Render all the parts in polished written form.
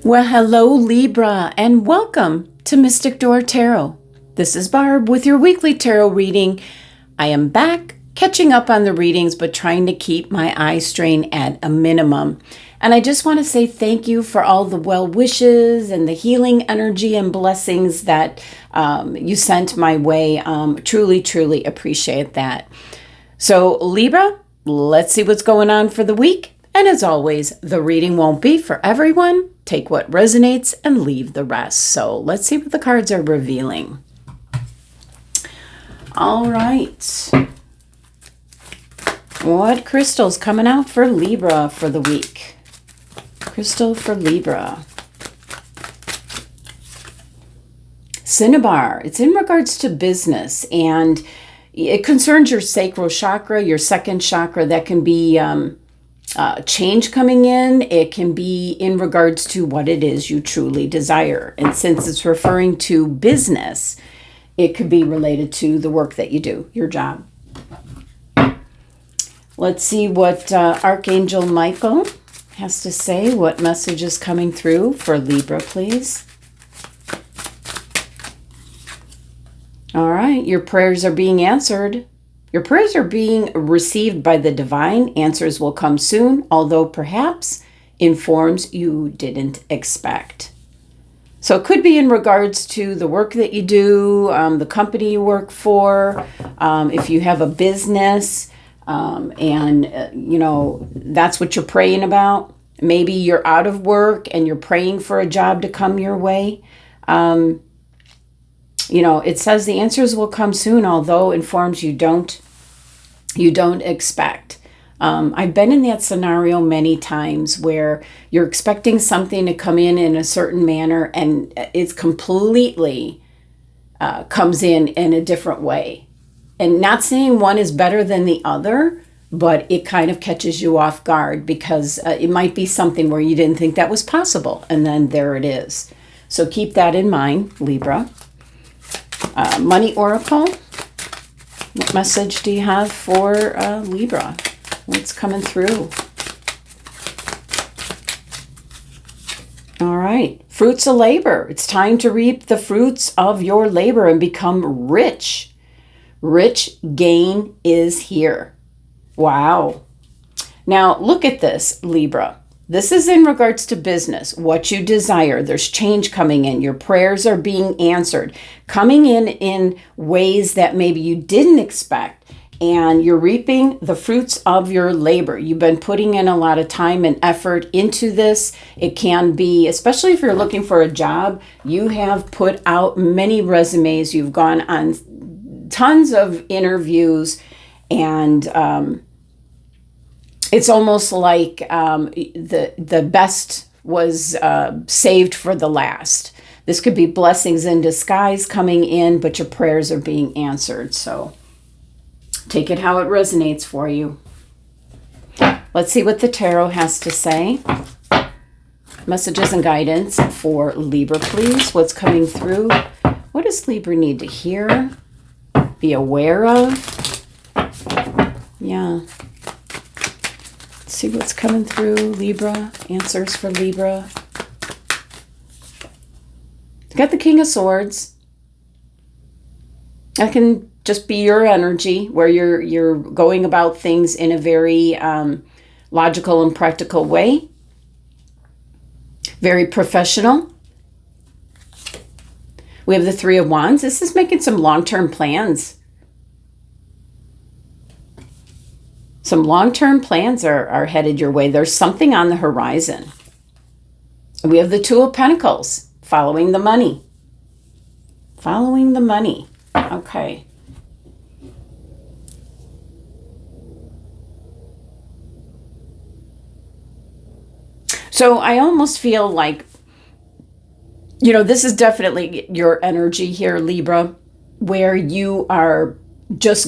Well, hello, Libra, and welcome to Mystic Door Tarot. This is Barb with your weekly tarot reading. I am back, catching up on the readings, but trying to keep my eye strain at a minimum. And I just want to say thank you for all the well wishes and the healing energy and blessings that you sent my way. Truly, truly appreciate that. So, Libra, let's see what's going on for the week. And as always, the reading won't be for everyone. Take what resonates and leave the rest. So let's see what the cards are revealing. All right. What crystal's coming out for Libra for the week? Crystal for Libra. Cinnabar. It's in regards to business, and it concerns your sacral chakra, your second chakra. That can be change coming in. It can be in regards to what it is you truly desire. And since it's referring to business, it could be related to the work that you do, your job. Let's see what Archangel Michael has to say. What message is coming through for Libra, please? All right, your prayers are being answered. Your prayers are being received by the divine. Answers will come soon, although perhaps in forms you didn't expect. So it could be in regards to the work that you do, the company you work for, if you have a business, that's what you're praying about. Maybe you're out of work and you're praying for a job to come your way. It says the answers will come soon, although in forms you don't expect. I've been in that scenario many times where you're expecting something to come in a certain manner, and it's completely comes in a different way. And not saying one is better than the other, but it kind of catches you off guard because it might be something where you didn't think that was possible, and then there it is. So keep that in mind, Libra. Money Oracle. What message do you have for Libra? What's coming through? All right. Fruits of labor. It's time to reap the fruits of your labor and become rich. Rich gain is here. Wow. Now, look at this, Libra. This is in regards to business, what you desire. There's change coming in. Your prayers are being answered, coming in ways that maybe you didn't expect, and you're reaping the fruits of your labor. You've been putting in a lot of time and effort into this. It can be, especially if you're looking for a job, you have put out many resumes. You've gone on tons of interviews, and it's almost like the best was saved for the last. This could be blessings in disguise coming in, but your prayers are being answered. So take it how it resonates for you. Let's see what the tarot has to say. Messages and guidance for Libra, please. What's coming through? What does Libra need to hear? Be aware of? Yeah. See what's coming through, Libra. Answers for Libra. Got the King of Swords. That can just be your energy, where you're going about things in a very logical and practical way. Very professional. We have the Three of Wands. This is making some long-term plans. Some long-term plans are headed your way. There's something on the horizon. We have the Two of Pentacles, following the money. Following the money. Okay. So I almost feel like, this is definitely your energy here, Libra, where you are just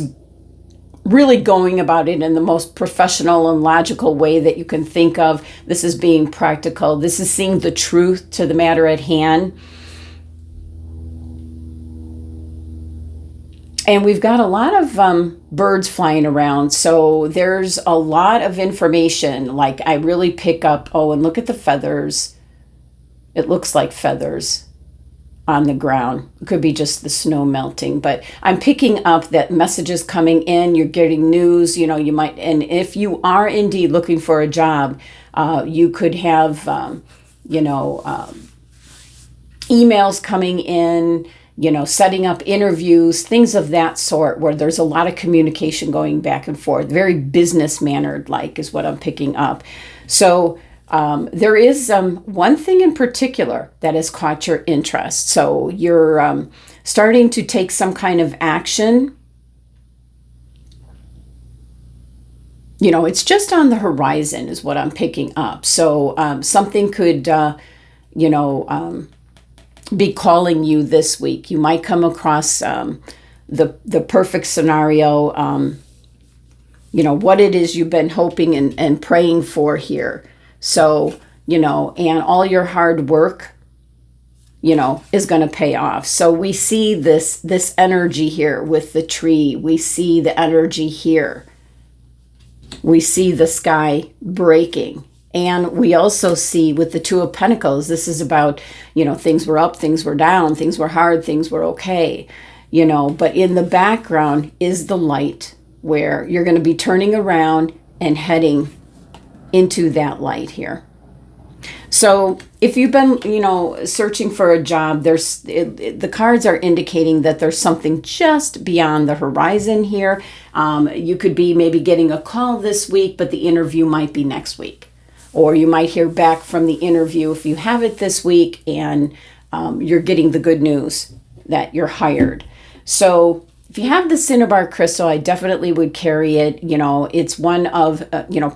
really going about it in the most professional and logical way that you can think of. This is being practical. This is seeing the truth to the matter at hand. And we've got a lot of birds flying around. So there's a lot of information. Like I really pick up, oh, and look at the feathers. It looks like feathers on the ground. It could be just the snow melting, but I'm picking up that messages coming in. You're getting news, you might, and if you are indeed looking for a job, you could have, emails coming in, setting up interviews, things of that sort, where there's a lot of communication going back and forth. Very business mannered, like, is what I'm picking up. So there is one thing in particular that has caught your interest. So you're starting to take some kind of action. It's just on the horizon is what I'm picking up. So something could, be calling you this week. You might come across the perfect scenario, what it is you've been hoping and praying for here. So, and all your hard work, is going to pay off. So we see this energy here with the tree. We see the energy here. We see the sky breaking. And we also see with the Two of Pentacles, this is about, things were up, things were down, things were hard, things were okay, but in the background is the light where you're going to be turning around and heading into that light here. So if you've been, searching for a job, the cards are indicating that there's something just beyond the horizon here. You could be maybe getting a call this week, but the interview might be next week. Or you might hear back from the interview if you have it this week, and you're getting the good news that you're hired. So if you have the cinnabar crystal, I definitely would carry it. It's one of,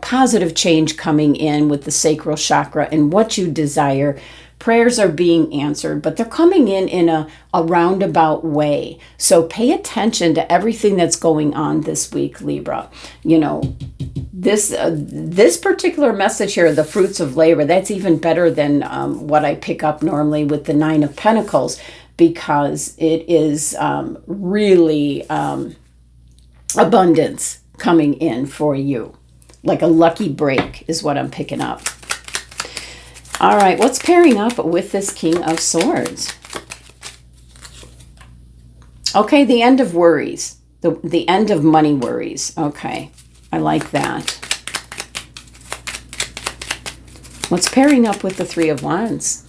positive change coming in with the sacral chakra and what you desire. Prayers are being answered, but they're coming in a roundabout way. So pay attention to everything that's going on this week, Libra. This particular message here, the fruits of labor, that's even better than what I pick up normally with the Nine of Pentacles, because it is really abundance coming in for you. Like a lucky break is what I'm picking up. All right, what's pairing up with this King of Swords? Okay, the end of worries. The end of money worries. Okay, I like that. What's pairing up with the Three of Wands?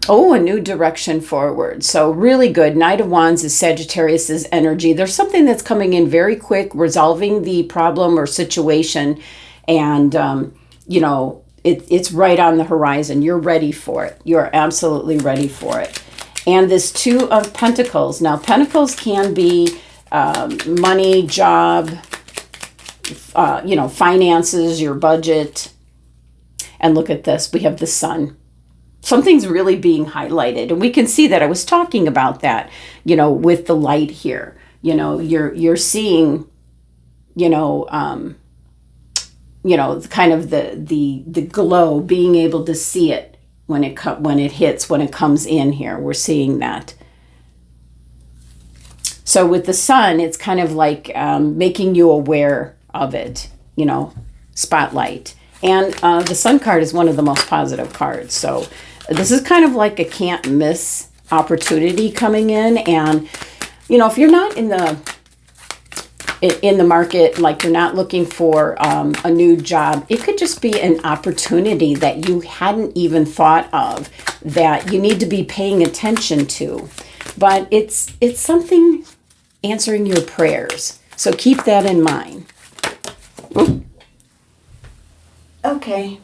Oh, a new direction forward. So really good. Knight of Wands is Sagittarius's energy. There's something that's coming in very quick, resolving the problem or situation. And, it's right on the horizon. You're ready for it. You're absolutely ready for it. And this Two of Pentacles. Now, Pentacles can be money, job, finances, your budget. And look at this. We have the Sun. Something's really being highlighted. And we can see that. I was talking about that, with the light here. You're seeing, kind of the glow, being able to see it when it comes in here. We're seeing that. So with the Sun, it's kind of like making you aware of it, spotlight. And the Sun card is one of the most positive cards. So this is kind of like a can't miss opportunity coming in. And, if you're not in the market, like you're not looking for a new job, it could just be an opportunity that you hadn't even thought of that you need to be paying attention to. But it's something answering your prayers. So keep that in mind. Ooh. Okay.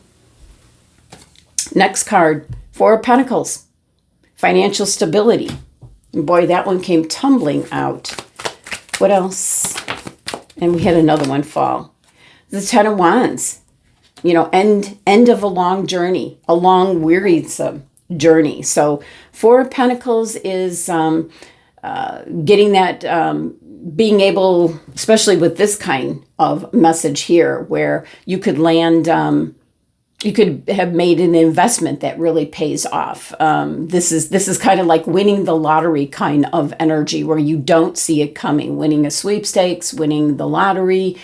Next card, Four of Pentacles. Financial stability. And boy, that one came tumbling out. What else? And we had another one fall. The Ten of Wands. End of a long journey, a long wearisome journey. So Four of Pentacles is getting that, being able, especially with this kind of message here, where you could land, you could have made an investment that really pays off. This is kind of like winning the lottery kind of energy, where you don't see it coming. Winning a sweepstakes, winning the lottery,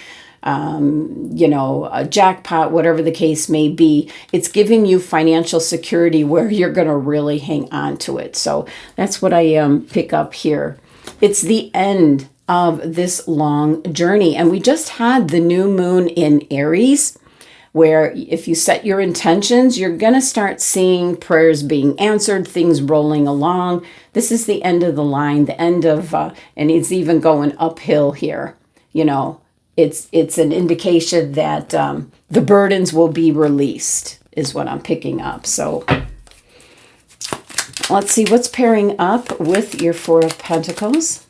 a jackpot, whatever the case may be. It's giving you financial security where you're going to really hang on to it. So that's what I pick up here. It's the end of this long journey. And we just had the new moon in Aries, where if you set your intentions, you're going to start seeing prayers being answered, things rolling along. This is the end of the line, the end of, and it's even going uphill here. It's an indication that the burdens will be released, is what I'm picking up. So let's see what's pairing up with your Four of Pentacles.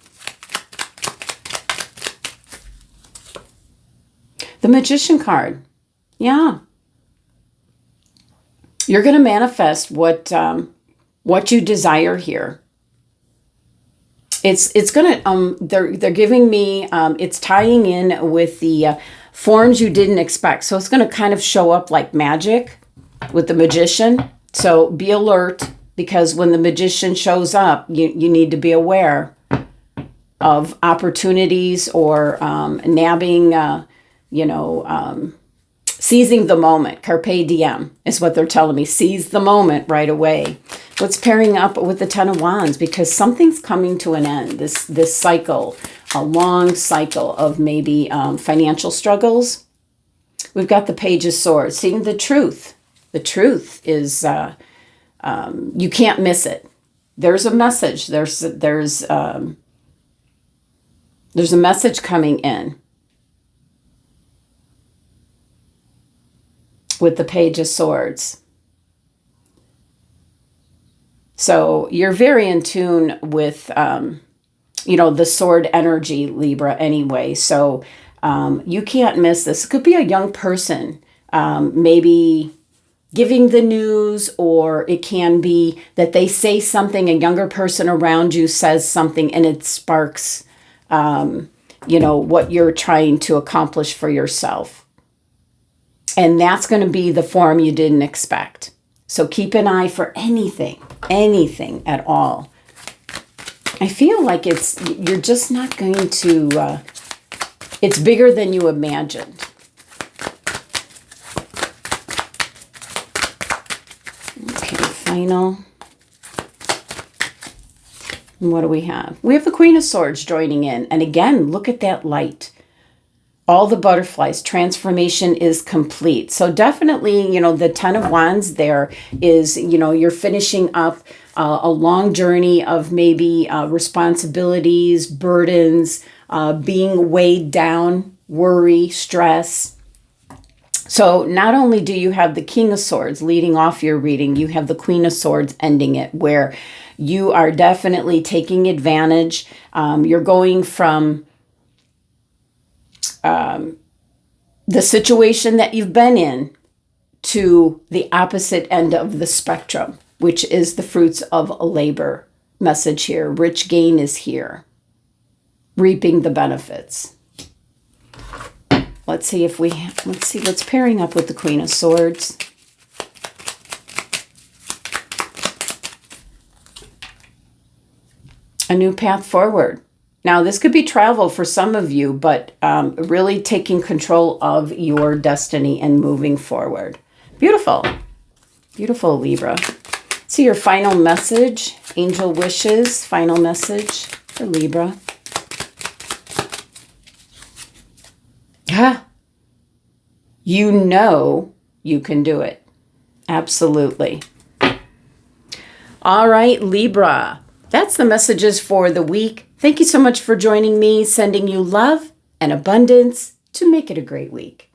The Magician card. Yeah. You're going to manifest what you desire here. It's going to, they're giving me, it's tying in with the forms you didn't expect. So it's going to kind of show up like magic with the Magician. So be alert, because when the Magician shows up, you need to be aware of opportunities or nabbing, seizing the moment. Carpe diem is what they're telling me. Seize the moment right away. What's pairing up with the Ten of Wands? Because something's coming to an end. This cycle, a long cycle of maybe financial struggles. We've got the Page of Swords. Seeing the truth. The truth is you can't miss it. There's a message. There's a message coming in. With the Page of Swords. So you're very in tune with, the sword energy, Libra, anyway. So you can't miss this. It could be a young person, maybe giving the news, or it can be that they say something, a younger person around you says something, and it sparks, what you're trying to accomplish for yourself. And that's going to be the form you didn't expect. So keep an eye for anything at all. I feel like you're just not going to, it's bigger than you imagined. Okay, final. And what do we have? We have the Queen of Swords joining in. And again, look at that light. All the butterflies, transformation is complete. So definitely, the Ten of Wands there is, you're finishing up a long journey of maybe responsibilities, burdens, being weighed down, worry, stress. So not only do you have the King of Swords leading off your reading, you have the Queen of Swords ending it, where you are definitely taking advantage. You're going from the situation that you've been in to the opposite end of the spectrum, which is the fruits of labor message here. Rich gain is here. Reaping the benefits. Let's see what's pairing up with the Queen of Swords. A new path forward. Now, this could be travel for some of you, but really taking control of your destiny and moving forward. Beautiful. Beautiful, Libra. See your final message. Angel wishes. Final message for Libra. You know you can do it. Absolutely. All right, Libra. That's the messages for the week. Thank you so much for joining me, sending you love and abundance to make it a great week.